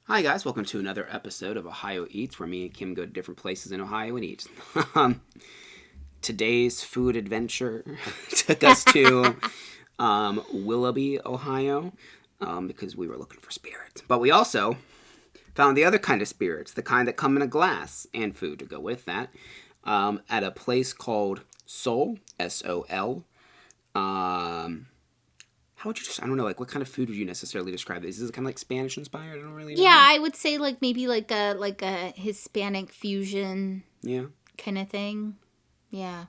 Hi guys, welcome to another episode of Ohio Eats, where me and Kim go to different places in Ohio and eat. Today's food adventure took us to Willoughby, Ohio, because we were looking for spirits. But we also found the other kind of spirits, the kind that come in a glass, and food to go with that, at a place called Sol, S-O-L. How would you just, I don't know, like what kind of food would you necessarily describe this? Is it kind of like Spanish inspired? I don't really know. Yeah, I would say like maybe like a Hispanic fusion kind of thing. Yeah.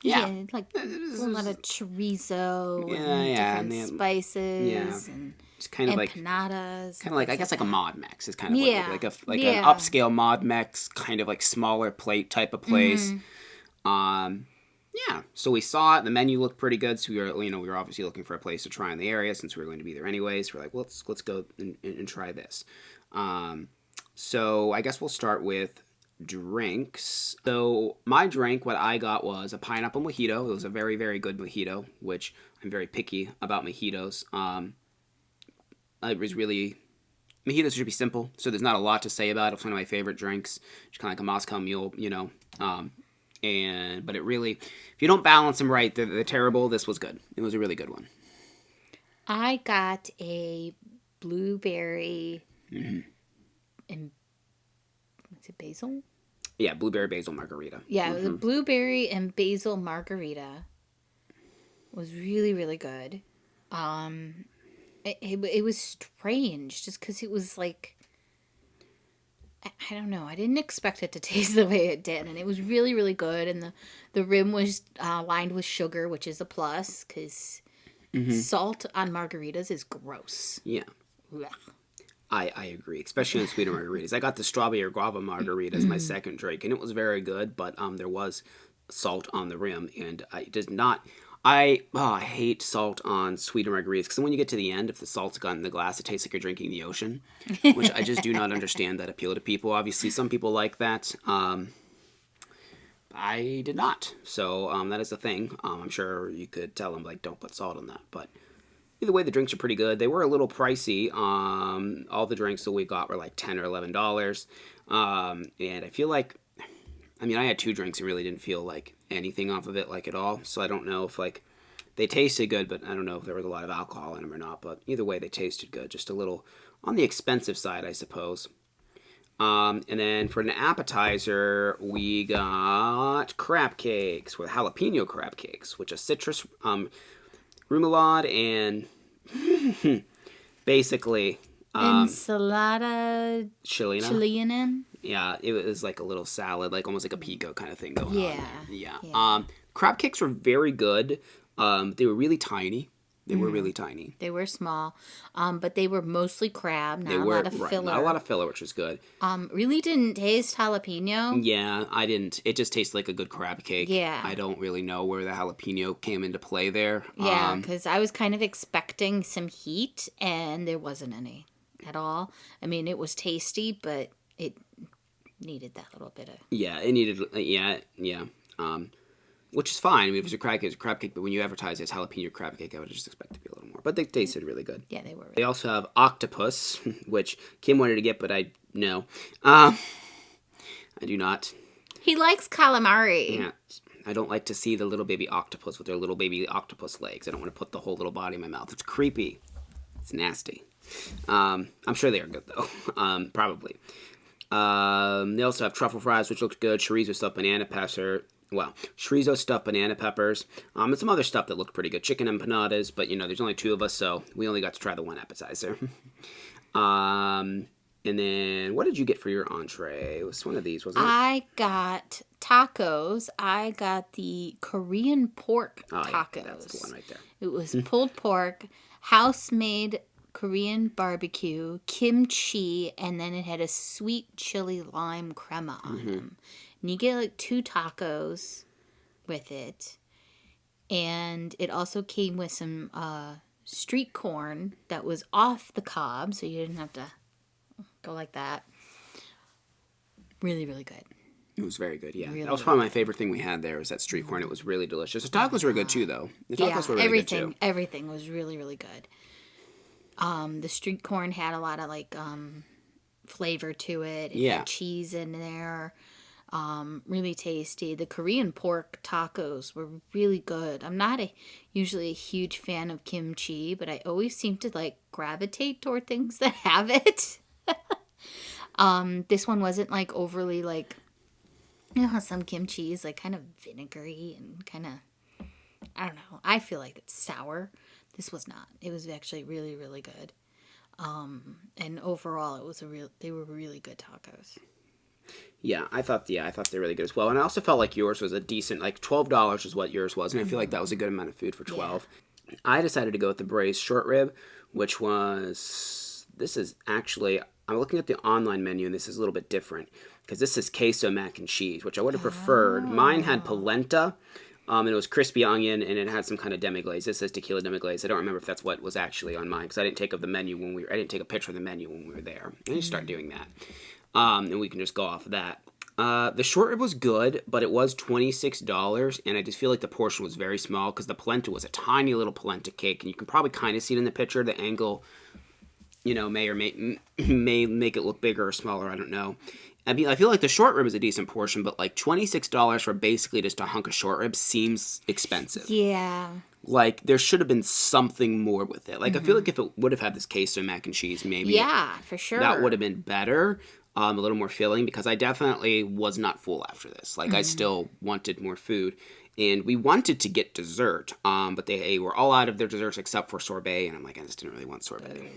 Yeah. Like a lot of chorizo and different spices and it's kind of empanadas. Kind of like, I guess like a mod mix is kind of like an upscale mod mix, kind of like smaller plate type of place. Yeah, so we saw it. The menu looked pretty good. So we were obviously looking for a place to try in the area since we were going to be there anyways. We're like, well, let's go and try this. So I guess we'll start with drinks. So my drink, what I got was a pineapple mojito. It was a very, very good mojito, which I'm very picky about mojitos. It was really, mojitos should be simple, so there's not a lot to say about it. It's one of my favorite drinks. It's kind of like a Moscow Mule, but it really, if you don't balance them right, they're terrible. This was good. It was a really good one. I got a blueberry and what's it, basil? Yeah, blueberry basil margarita. Yeah, it was a blueberry and basil margarita. It was really, really good. It was strange just because it was like, I don't know. I didn't expect it to taste the way it did, and it was really, really good. And the rim was lined with sugar, which is a plus because salt on margaritas is gross. Yeah, Blech. I agree, especially in sweeter margaritas. I got the strawberry guava margarita as my second drink, and it was very good, but there was salt on the rim, and I hate salt on sweeter margaritas, because when you get to the end, if the salt's gone in the glass, it tastes like you're drinking the ocean, which I just do not understand that appeal to people. Obviously, some people like that. I did not. So that is the thing. I'm sure you could tell them, like, don't put salt on that. But either way, the drinks are pretty good. They were a little pricey. All the drinks that we got were like $10 or $11. And I feel like, I had two drinks and really didn't feel like anything off of it, like, at all. So I don't know if, like, they tasted good, but I don't know if there was a lot of alcohol in them or not. But either way, they tasted good. Just a little on the expensive side, I suppose. And then for an appetizer, we got crab cakes with jalapeno crab cakes, which is citrus, remoulade, and basically ensalada chilena. Yeah, it was like a little salad, like almost like a pico kind of thing going on. Yeah. Crab cakes were very good. They were really tiny. They were small, but they were mostly crab, not a lot of filler. Not a lot of filler, which was good. Really didn't taste jalapeno. Yeah, I didn't. It just tastes like a good crab cake. Yeah. I don't really know where the jalapeno came into play there. Yeah, because I was kind of expecting some heat, and there wasn't any at all. it was tasty, but it needed that little bit of... Yeah, it needed... Yeah. Which is fine. If it's a crab cake, it's a crab cake. But when you advertise it as jalapeno crab cake, I would just expect to be a little more. But they tasted really good. Yeah, they were. Really they also have octopus, which Kim wanted to get, but I no. I do not. He likes calamari. Yeah, I don't like to see the little baby octopus with their little baby octopus legs. I don't want to put the whole little body in my mouth. It's creepy. It's nasty. I'm sure they are good though. Probably. They also have truffle fries, which looked good. Chorizo stuffed banana pepper. Well, chorizo stuffed banana peppers, and some other stuff that looked pretty good. Chicken empanadas, but, there's only two of us, so we only got to try the one appetizer. And then, what did you get for your entree? It was one of these, wasn't it? I got tacos. I got the Korean pork tacos. Yeah, that's the one right there. It was pulled pork, house-made Korean barbecue, kimchi, and then it had a sweet chili lime crema on them. And you get like 2 tacos with it. And it also came with some street corn that was off the cob, so you didn't have to go like that. Really, really good. It was very good, yeah. Really, that was probably my favorite thing we had there, was that street corn. It was really delicious. The tacos were good too, though. The tacos were really good too. Everything was really, really good. The street corn had a lot of like flavor to it. It Yeah. had cheese in there. Really tasty. The Korean pork tacos were really good. I'm not usually a huge fan of kimchi, but I always seem to like gravitate toward things that have it. This one wasn't like overly like, you know how some kimchi is like kind of vinegary and kind of, I don't know. I feel like it's sour. This was not. It was actually really, really good. And overall, they were really good tacos. Yeah, I thought they were really good as well. And I also felt like yours was a decent, like $12 is what yours was. And I feel like that was a good amount of food for 12. Yeah. I decided to go with the braised short rib, which was, this is actually, I'm looking at the online menu and this is a little bit different because this is queso mac and cheese, which I would have preferred. Mine had polenta. And it was crispy onion, and it had some kind of demi-glaze. This says tequila demi-glaze. I don't remember if that's what was actually on mine, because I didn't take up the menu I didn't take a picture of the menu when we were there. I need to start doing that. And we can just go off of that. The short rib was good, but it was $26, and I just feel like the portion was very small, because the polenta was a tiny little polenta cake, and you can probably kind of see it in the picture. The angle, may make it look bigger or smaller. I don't know. I mean, I feel like the short rib is a decent portion, but like $26 for basically just a hunk of short rib seems expensive. Yeah. Like, there should have been something more with it. Like, I feel like if it would have had this queso mac and cheese, maybe. Yeah, for sure. That would have been better, a little more filling, because I definitely was not full after this. Like, I still wanted more food. And we wanted to get dessert, but they were all out of their desserts except for sorbet, and I'm like, I just didn't really want sorbet.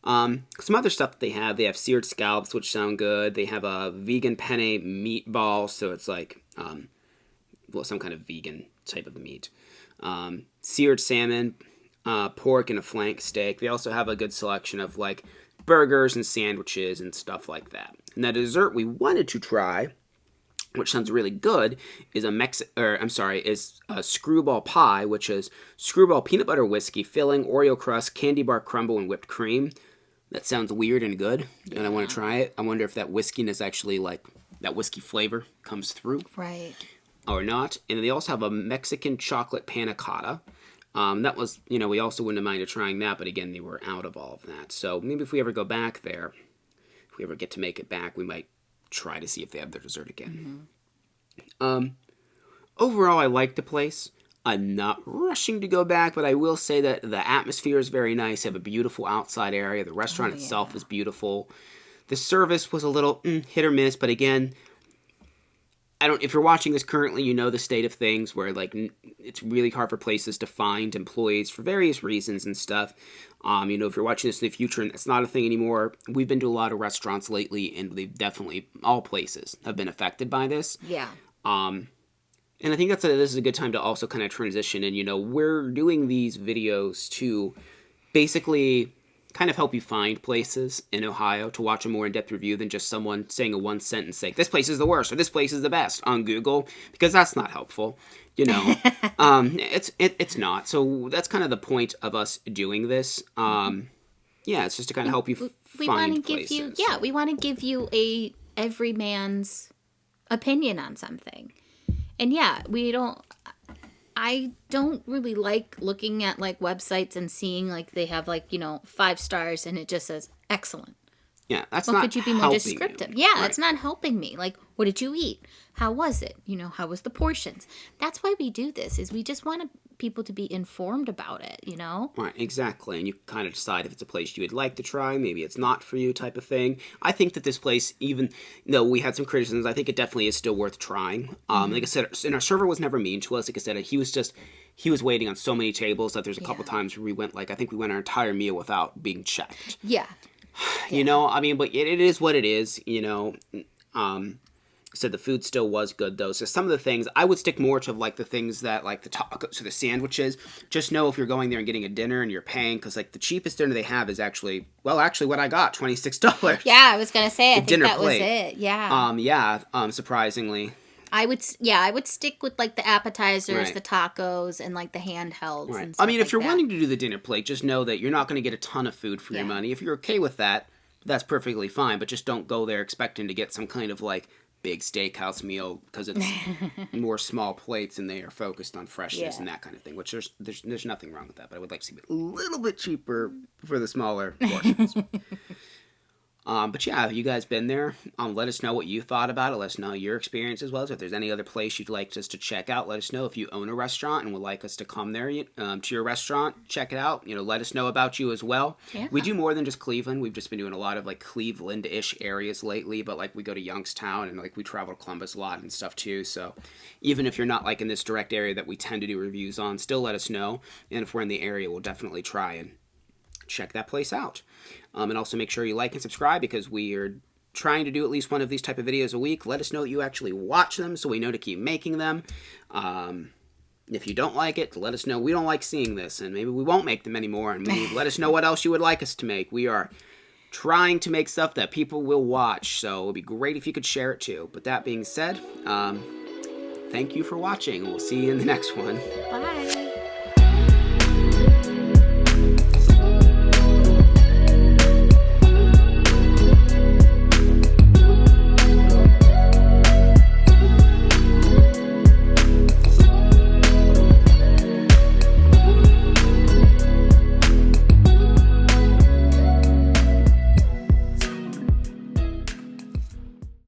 Some other stuff that they have seared scallops, which sound good. They have a vegan penne meatball, so it's like, some kind of vegan type of meat. Seared salmon, pork, and a flank steak. They also have a good selection of like burgers and sandwiches and stuff like that. And the dessert we wanted to try, which sounds really good, is a screwball pie, which is screwball peanut butter whiskey filling, Oreo crust, candy bar crumble, and whipped cream. That sounds weird and good, and I want to try it. I wonder if that whiskiness actually, like, that whiskey flavor comes through. Right. Or not. And they also have a Mexican chocolate panna cotta. That was, we also wouldn't have minded trying that, but again, they were out of all of that. So maybe if we ever go back there, if we ever get to make it back, we might try to see if they have their dessert again. Overall, I like the place. I'm not rushing to go back, but I will say that the atmosphere is very nice. They have a beautiful outside area. The restaurant itself is beautiful. The service was a little hit or miss, but again, if you're watching this currently, you know the state of things where like it's really hard for places to find employees for various reasons and stuff. If you're watching this in the future and it's not a thing anymore, we've been to a lot of restaurants lately, and they've definitely, all places have been affected by this. Yeah. And I think this is a good time to also kind of transition. And, we're doing these videos to basically kind of help you find places in Ohio to watch a more in-depth review than just someone saying a one-sentence like, this place is the worst or this place is the best on Google, because that's not helpful. It's not. So that's kind of the point of us doing this. It's just to kind of help you find places. We want to give you a everyman's opinion on something. And I don't really like looking at like websites and seeing like they have like 5 stars and it just says excellent. Yeah, that's not. Could you be more descriptive? Yeah, right. That's not helping me. Like, what did you eat? How was it? How was the portions? That's why we do this. Is we just want people to be informed about it. Right, exactly. And you kind of decide if it's a place you would like to try. Maybe it's not for you, type of thing. I think that this place, even though we had some criticisms, I think it definitely is still worth trying. Like I said, and our server was never mean to us. Like I said, he was waiting on so many tables that there's a couple times where we went, I think we went our entire meal without being checked. Yeah. But it is what it is, So the food still was good, though. So some of the things, I would stick more to, the things that, the tacos or the sandwiches. Just know if you're going there and getting a dinner and you're paying, because, the cheapest dinner they have is actually what I got, $26. Yeah, I was going to say, I think that was it. Yeah. Surprisingly. I would stick with, the appetizers, the tacos, and, the handhelds right. and stuff if you're that. wanting to do the dinner plate, just know that you're not going to get a ton of food for your money. If you're okay with that, that's perfectly fine, but just don't go there expecting to get some kind of, big steakhouse meal because it's more small plates and they are focused on freshness and that kind of thing, which there's nothing wrong with that, but I would like to see it a little bit cheaper for the smaller portions. But yeah, have you guys been there? Let us know what you thought about it. Let us know your experience as well. So if there's any other place you'd like us to check out, let us know. If you own a restaurant and would like us to come there to your restaurant, check it out. Let us know about you as well. Yeah. We do more than just Cleveland. We've just been doing a lot of like Cleveland-ish areas lately, but like we go to Youngstown and like we travel to Columbus a lot and stuff too. So even if you're not like in this direct area that we tend to do reviews on, still let us know. And if we're in the area, we'll definitely try and check that place out. And also make sure you like and subscribe because we are trying to do at least one of these type of videos a week. Let us know that you actually watch them so we know to keep making them. If you don't like it, let us know we don't like seeing this and maybe we won't make them anymore. And maybe let us know what else you would like us to make. We are trying to make stuff that people will watch, so it would be great if you could share it too. But that being said, thank you for watching. We'll see you in the next one. Bye.